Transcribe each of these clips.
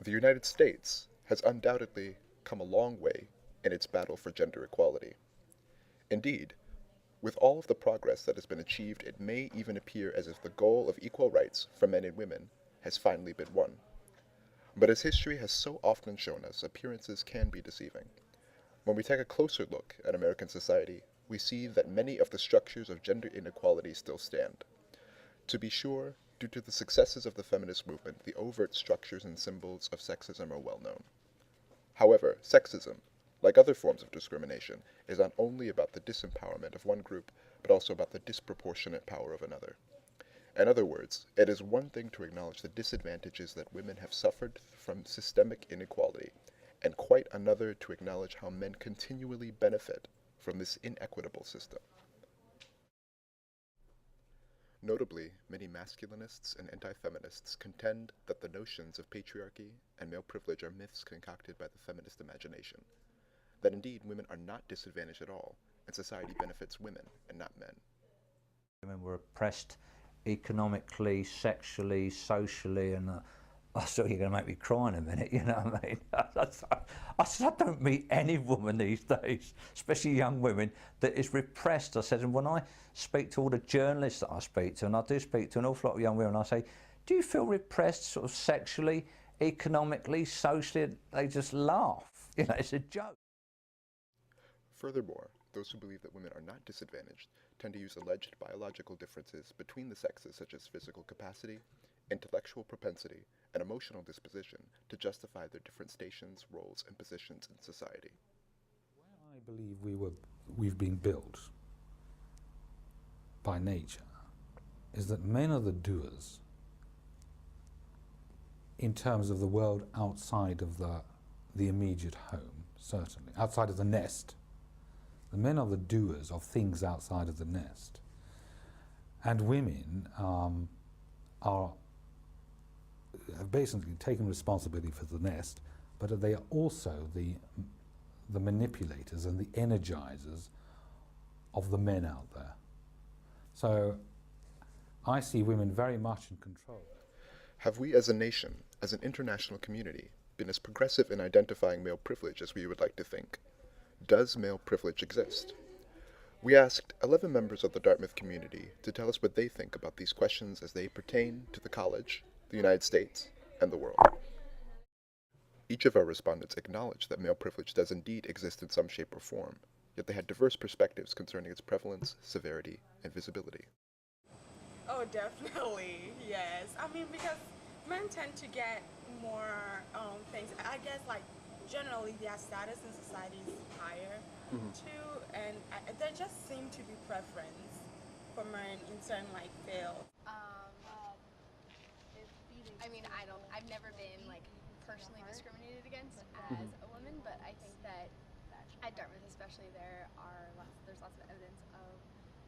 The United States has undoubtedly come a long way in its battle for gender equality. Indeed, with all of the progress that has been achieved, it may even appear as if the goal of equal rights for men and women has finally been won. But as history has so often shown us, appearances can be deceiving. When we take a closer look at American society, we see that many of the structures of gender inequality still stand. To be sure, due to the successes of the feminist movement, the overt structures and symbols of sexism are well known. However, sexism, like other forms of discrimination, is not only about the disempowerment of one group, but also about the disproportionate power of another. In other words, it is one thing to acknowledge the disadvantages that women have suffered from systemic inequality, and quite another to acknowledge how men continually benefit from this inequitable system. Notably, many masculinists and anti-feminists contend that the notions of patriarchy and male privilege are myths concocted by the feminist imagination, that indeed women are not disadvantaged at all, and society benefits women and not men. Women were oppressed economically, sexually, socially, and I thought you're going to make me cry in a minute, you know what I mean? I said, I don't meet any woman these days, especially young women, that is repressed. I said, and when I speak to all the journalists that I speak to, and I do speak to an awful lot of young women, I say, do you feel repressed sort of sexually, economically, socially? They just laugh. You know, it's a joke. Furthermore, those who believe that women are not disadvantaged tend to use alleged biological differences between the sexes, such as physical capacity, intellectual propensity, and emotional disposition, to justify their different stations, roles, and positions in society. Where I believe we've been built by nature is that men are the doers in terms of the world outside of the immediate home, certainly, outside of the nest. The men are the doers of things outside of the nest. And women have basically taken responsibility for the nest, but they are also the manipulators and the energizers of the men out there. So I see women very much in control. Have we as a nation, as an international community, been as progressive in identifying male privilege as we would like to think? Does male privilege exist? We asked 11 members of the Dartmouth community to tell us what they think about these questions as they pertain to the college, the United States, and the world. Each of our respondents acknowledged that male privilege does indeed exist in some shape or form, yet they had diverse perspectives concerning its prevalence, severity, and visibility. Oh, definitely, yes. I mean, because men tend to get more things. I guess, like, generally their status in society is higher too, and there just seem to be preference for men in certain, like, fields. I mean, I've never been like personally discriminated against as a woman, but I think that at Dartmouth especially there's lots of evidence of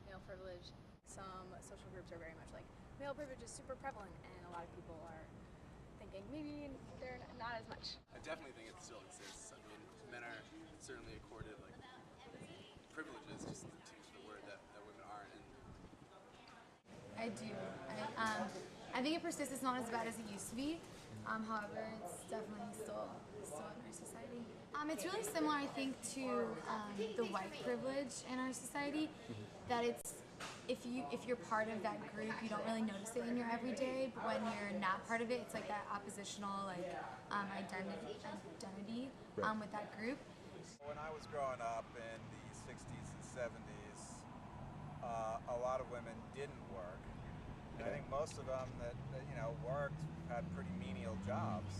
male privilege. Some social groups are very much like male privilege is super prevalent, and a lot of people are thinking maybe they're not as much. I definitely think it still exists. I mean, men are certainly accorded like privileges, just to use the word that women aren't. And I do. I think it persists. It's not as bad as it used to be. However, it's definitely still in our society. It's really similar, I think, to the white privilege in our society. That it's if you're part of that group, you don't really notice it in your everyday. But when you're not part of it, it's like that oppositional identity with that group. When I was growing up in the 60s and 70s, a lot of women didn't work. And I think most of them that worked had pretty menial jobs.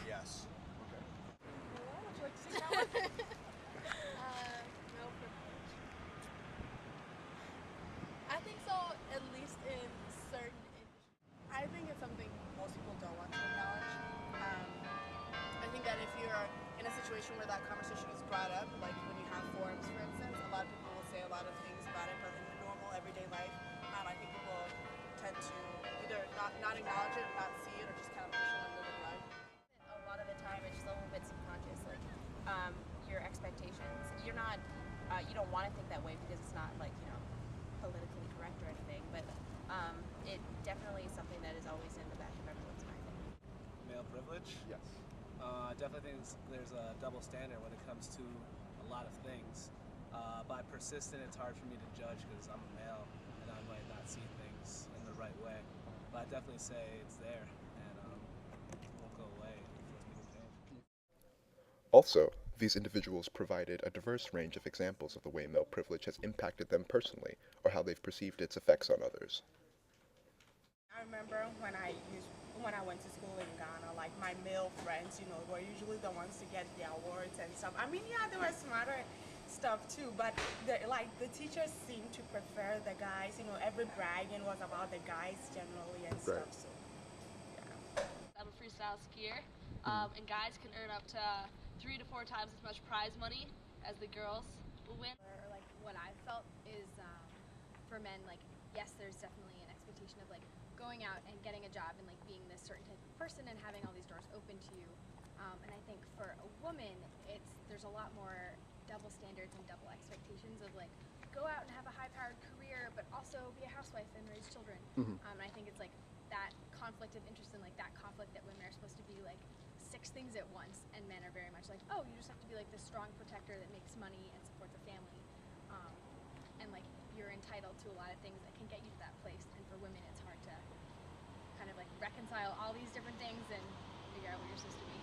Yes. What would you like to say that one? Male privilege. I think so, at least in certain industries. I think it's something most people don't want to acknowledge. I think that if you're in a situation where that conversation is brought up, like when you have forums, for instance, a lot of people will say a lot of things about it, but in the normal everyday life, I think people tend to either not acknowledge it, not see it, or just kind of push it under the rug. A lot of the time it's just a little bit subconscious, like your expectations. You're not, you don't want to think that way because it's not like, politically correct or anything, but it definitely is something that is always in the back of everyone's mind. judge. Yes. I definitely think there's a double standard when it comes to a lot of things. By persistent, it's hard for me to judge because I'm a male and I might not see things in the right way. But I definitely say it's there and it won't go away unless people change. Also, these individuals provided a diverse range of examples of the way male privilege has impacted them personally, or how they've perceived its effects on others. I remember when I went to school in Ghana, like my male friends, were usually the ones to get the awards and stuff. I mean, yeah, they were smarter stuff too, but the teachers seemed to prefer the guys. Every bragging was about the guys generally and stuff. So, yeah. I'm a freestyle skier, and guys can earn up to 3 to 4 times as much prize money as the girls will win. Or like what I've felt is for men, like yes, there's definitely an expectation of like going out and getting a job and like being this certain type of person and having all these doors open to you. And I think for a woman, there's a lot more double standards and double expectations of like go out and have a high-powered career, but also be a housewife and raise children. And I think it's like that conflict of interest and like that conflict that women are supposed to be like 6 things at once, and men are very much like, oh, you just have to be like this strong protector that makes money and supports a family, and like you're entitled to a lot of things that can get you to that place. And for women, it's hard to kind of like reconcile all these different things and figure out what you're supposed to be.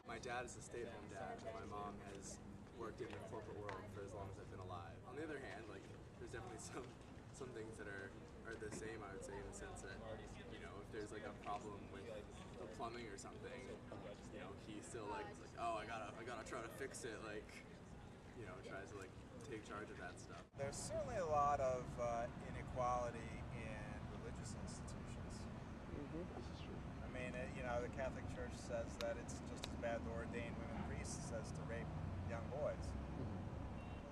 My dad is a stay-at-home dad, but my mom has worked in the corporate world for as long as I've been alive. On the other hand, like there's definitely some things that are the same, I would say, in the sense that, if there's like a problem with the plumbing or something, he still like is like, oh, I gotta try to fix it, like, tries to like take charge of that stuff. There's certainly a lot of inequality in religious institutions. This is true. I mean, the Catholic Church says that it's just as bad to ordain women priests as to rape young boys.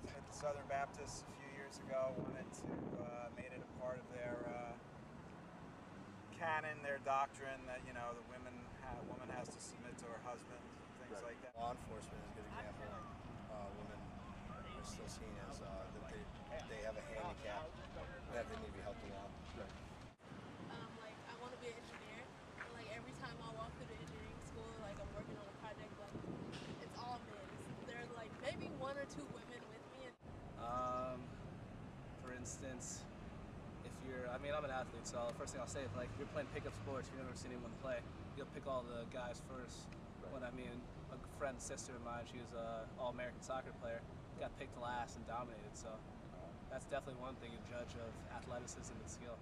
The Southern Baptists a few years ago wanted to made it a part of their canon, their doctrine, that the woman has to submit to her husband, things like that. Law enforcement is a good example. Women are still seen as that they have a handicap that they need to be helped along. Like I want to be an engineer, and like every time I walk through the engineering school, like I'm working on a project, like it's all men. There's like maybe 1 or 2 women with me. For instance, I'm an athlete, so the first thing I'll say is like if you're playing pickup sports, you've never seen anyone play, you'll pick all the guys first. When a friend, sister of mine, she was an all-American soccer player, got picked last and dominated, so that's definitely one thing you judge of athleticism and skill.